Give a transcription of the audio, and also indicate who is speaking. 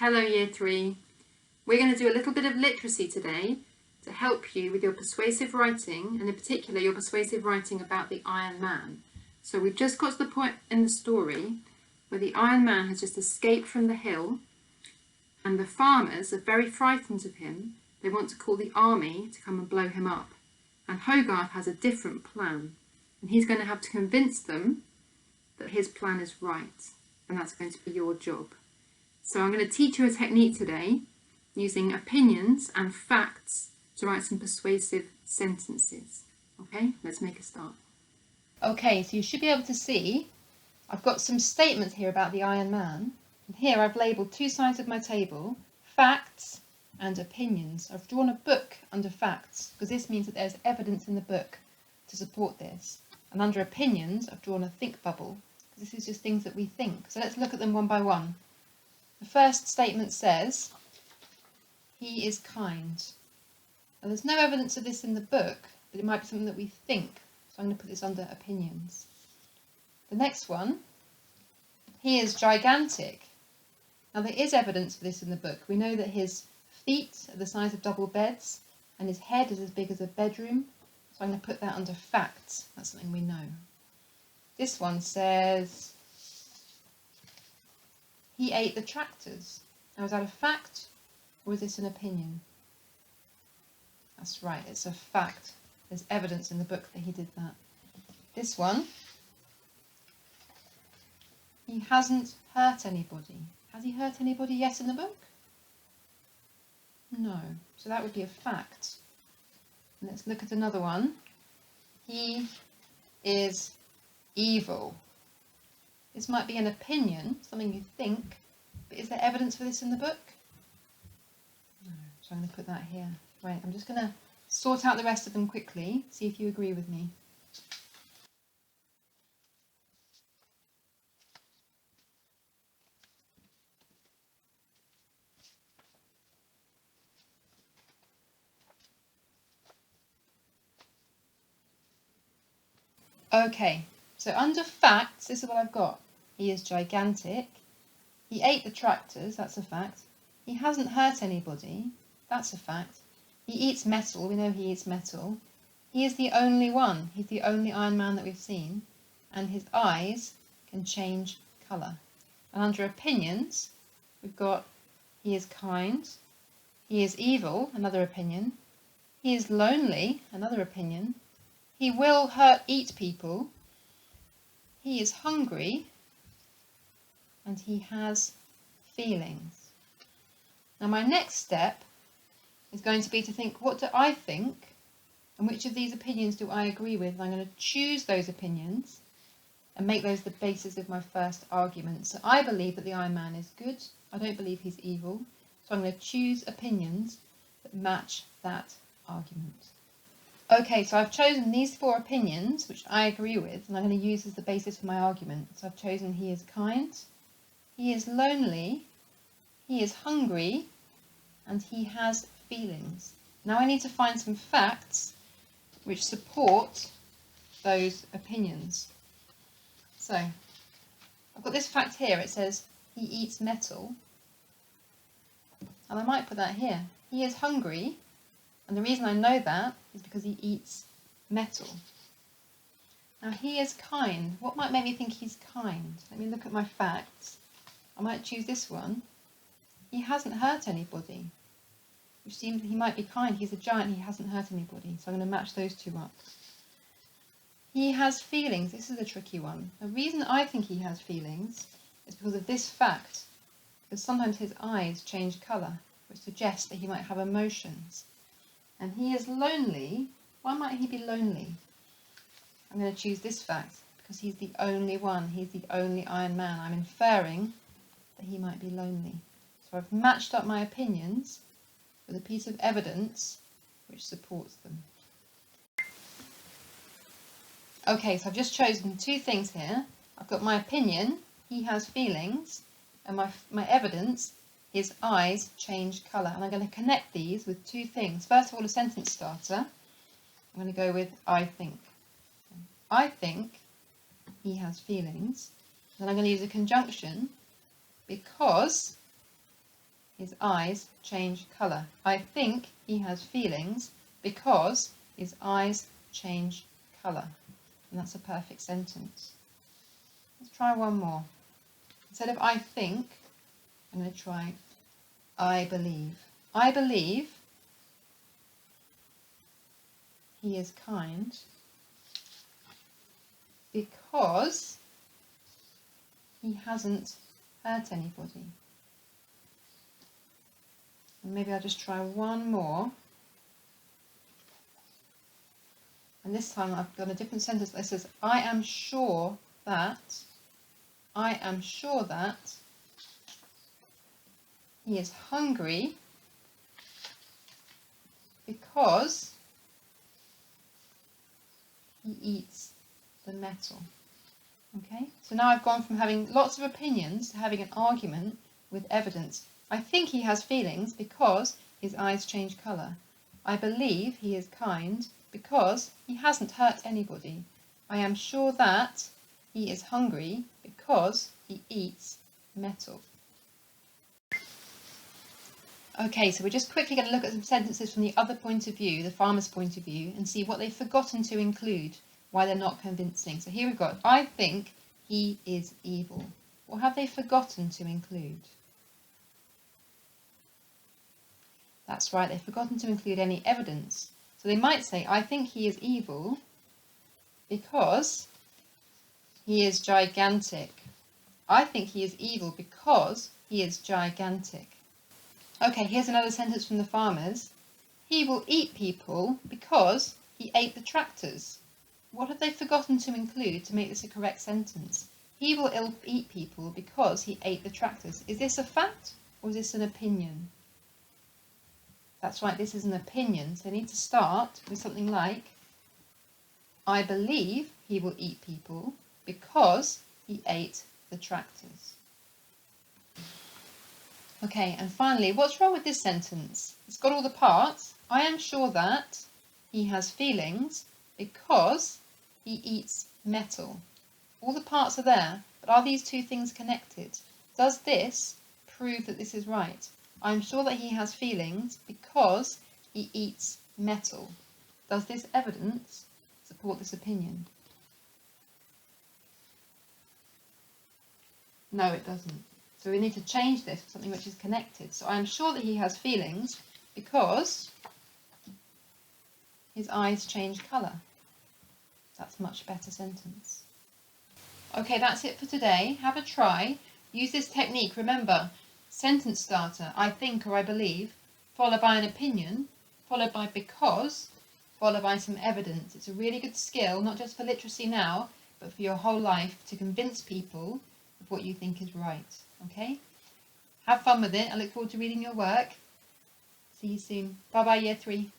Speaker 1: Hello Year 3. We're going to do a little bit of literacy today to help you with your persuasive writing, and in particular your persuasive writing about the Iron Man. So we've just got to the point in the story where the Iron Man has just escaped from the hill and the farmers are very frightened of him. They want to call the army to come and blow him up. And Hogarth has a different plan, and he's going to have to convince them that his plan is right, and that's going to be your job. So I'm going to teach you a technique today using opinions and facts to write some persuasive sentences. Okay, let's make a start.
Speaker 2: Okay, so you should be able to see I've got some statements here about the Iron Man, and here I've labelled two sides of my table, facts and opinions. I've drawn a book under facts because this means that there's evidence in the book to support this. And under opinions I've drawn a think bubble because this is just things that we think. So let's look at them one by one. The first statement says, he is kind. Now there's no evidence of this in the book, but it might be something that we think. So I'm going to put this under opinions. The next one, he is gigantic. Now there is evidence for this in the book. We know that his feet are the size of double beds and his head is as big as a bedroom. So I'm going to put that under facts. That's something we know. This one says, he ate the tractors. Now is that a fact or is this an opinion? That's right, it's a fact. There's evidence in the book that he did that. This one, he hasn't hurt anybody. Has he hurt anybody yet in the book? No, so that would be a fact. And let's look at another one. He is evil. This might be an opinion, something you think, but is there evidence for this in the book? No, so I'm going to put that here. Right, I'm just going to sort out the rest of them quickly, see if you agree with me. Okay, so under facts, this is what I've got. He is gigantic. He ate the tractors, that's a fact. He hasn't hurt anybody, that's a fact. He eats metal, we know he eats metal. He is the only one, he's the only Iron Man that we've seen. And his eyes can change colour. And under opinions, we've got he is kind. He is evil, another opinion. He is lonely, another opinion. He will eat people. He is hungry. And he has feelings. Now my next step is going to be to think, what do I think? And which of these opinions do I agree with? And I'm going to choose those opinions and make those the basis of my first argument. So I believe that the Iron Man is good. I don't believe he's evil. So I'm going to choose opinions that match that argument. Okay, so I've chosen these four opinions, which I agree with, and I'm going to use as the basis for my argument. So I've chosen he is kind, he is lonely, he is hungry, and he has feelings. Now I need to find some facts which support those opinions. So I've got this fact here. It says he eats metal, and I might put that here. He is hungry, and the reason I know that is because he eats metal. Now he is kind. What might make me think he's kind? Let me look at my facts. I might choose this one. He hasn't hurt anybody, which seems he might be kind. He's a giant, he hasn't hurt anybody. So I'm going to match those two up. He has feelings. This is a tricky one. The reason I think he has feelings is because of this fact. Because sometimes his eyes change colour, which suggests that he might have emotions. And he is lonely. Why might he be lonely? I'm going to choose this fact because he's the only one. He's the only Iron Man. I'm inferring that he might be lonely. So I've matched up my opinions with a piece of evidence which supports them. Okay, so I've just chosen two things here. I've got my opinion, he has feelings, and my evidence, his eyes change colour. And I'm going to connect these with two things. First of all, a sentence starter. I'm going to go with I think. I think he has feelings. Then I'm going to use a conjunction because his eyes change colour. I think he has feelings because his eyes change colour. And that's a perfect sentence. Let's try one more. Instead of I think, I'm going to try I believe. I believe he is kind because he hasn't hurt anybody. And maybe I'll just try one more. And this time I've got a different sentence that says, I am sure that he is hungry because he eats the metal. Okay, so now I've gone from having lots of opinions to having an argument with evidence. I think he has feelings because his eyes change colour. I believe he is kind because he hasn't hurt anybody. I am sure that he is hungry because he eats metal. Okay, so we're just quickly going to look at some sentences from the other point of view, the farmer's point of view, and see what they've forgotten to include, why they're not convincing. So here we've got, I think he is evil. What have they forgotten to include? That's right, they've forgotten to include any evidence. So they might say, I think he is evil because he is gigantic. I think he is evil because he is gigantic. Okay, here's another sentence from the farmers. He will eat people because he ate the tractors. What have they forgotten to include to make this a correct sentence? He will eat people because he ate the tractors. Is this a fact or is this an opinion? That's right, this is an opinion. So they need to start with something like, I believe he will eat people because he ate the tractors. Okay, and finally, what's wrong with this sentence? It's got all the parts. I am sure that he has feelings because he eats metal. All the parts are there, but are these two things connected? Does this prove that this is right? I'm sure that he has feelings because he eats metal. Does this evidence support this opinion? No, it doesn't. So we need to change this for something which is connected. So I'm sure that he has feelings because his eyes change colour. That's a much better sentence. Okay, that's it for today. Have a try. Use this technique. Remember, sentence starter, I think or I believe, followed by an opinion, followed by because, followed by some evidence. It's a really good skill, not just for literacy now, but for your whole life, to convince people of what you think is right. Okay? Have fun with it. I look forward to reading your work. See you soon. Bye-bye, Year 3.